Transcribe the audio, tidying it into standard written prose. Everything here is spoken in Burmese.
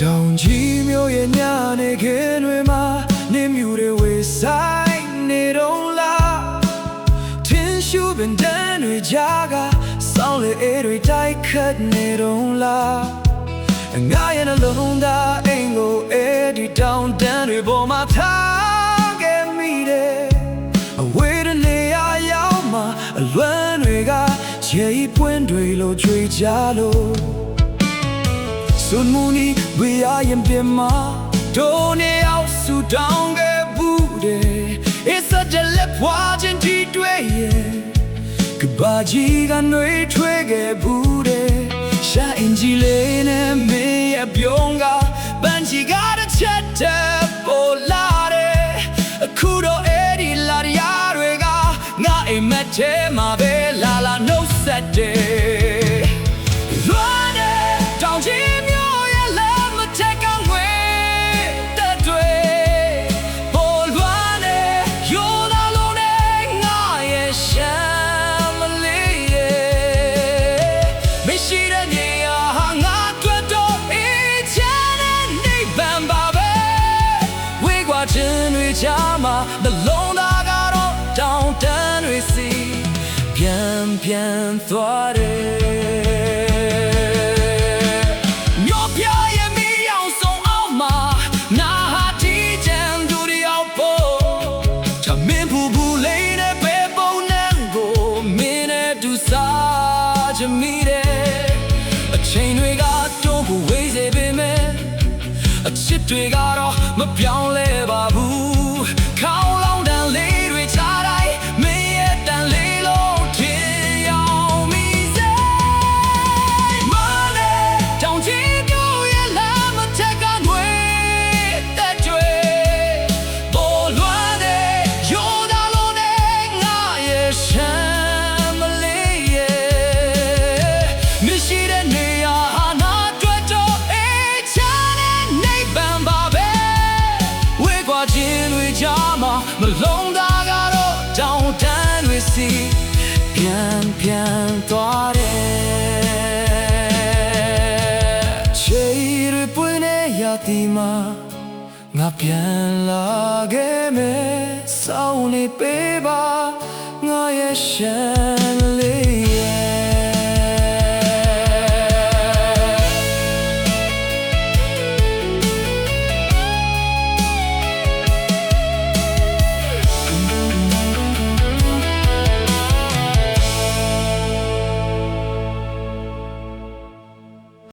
တောင်ကြီးမြို့ရဲ့ညနေခင်းတွေမှာနေမြူတွေဝေဆိုင်နေတော့လားထင်းရှူပင်တန်းတွေကြားကစောင်းလေအေးတွေတိုက်ခတ်နေတော့လားငါရဲ့နှလုံးသားအိမ်ကိုအဲဒီတောင်တန်းတွေပေါ်မှာထားခဲ့မိတယ်အဝေးတဲ့နေရာရောက်မှအလွမ်းတွေကရေပွင့်တွေလိုကြွေကြလို့စွန်မူနီဝေးရရင်ပြမတို့နေအောင်ဆူတောင်းခဲ့ဘူးတယ် It's such a lip watching တီတွေ့ရဲ့ကဘာကြီးကနှွေးထွေးခဲ့ဘူးတယ်ရှာအင်ဂျီလေးနဲ့မင်းရဲ့ပြုံးကပန်းချီကတစ်ချက်တည်းပေါ်လာတယ်အခုတော့အဲ့ဒီလာရတွေကငါအိမ်မက်ထဲမှာပဲလာလာနှုတ်ဆက်တယ်လွမ်းတယ်တောင်ကြီးကြမှာနှလုံးသားကတော့တောင်တန်းတွေစီပြန်သွားတယ်မြို့ပြရဲ့မီးအောင်ဆုံးအောင်မှာနာဟာတီချန်ဒူရီအောင်ဖို့ချမင်းဖူဖူလေးနဲ့ပဲပုံနဲ့ကိုမင်းနဲ့တူစားချမိတယ်အချိန်တွေကတုံးကိုဝေးစေပေမဲ့အချစ်တွေကတော့မပြောင်းလဲပါဘူးခေါင်းလောင်းတန်လေးတွေချတိုင်းမင်းရဲ့တန်လေးလုံးထင်ရောက်မိစေမနဲ့တောင်ကြီးမျိုးရဲ့လမ်းမထက်ကငွေတက်ကြွေပေါ်လွှမ်းတဲ့ရိုးသားလုံးနဲ့ငါရဲ့ရှမ်းမလေးရဲ့မရှိတဲ့နေရာဟာနာတွေ့တော့အေးချမ်းတဲ့နေပန်းပါပဲဝေးကွာခြင်းတွေကြမှာမလုံးသားကတော့တောင်တန်းတွေစီပြန်သွားတယ်ချေတွေပွင့်နေရသည်မှာငါပြန်လာခဲ့မယ်စောင်းနေပေးပါငါရဲ့ရှမ်း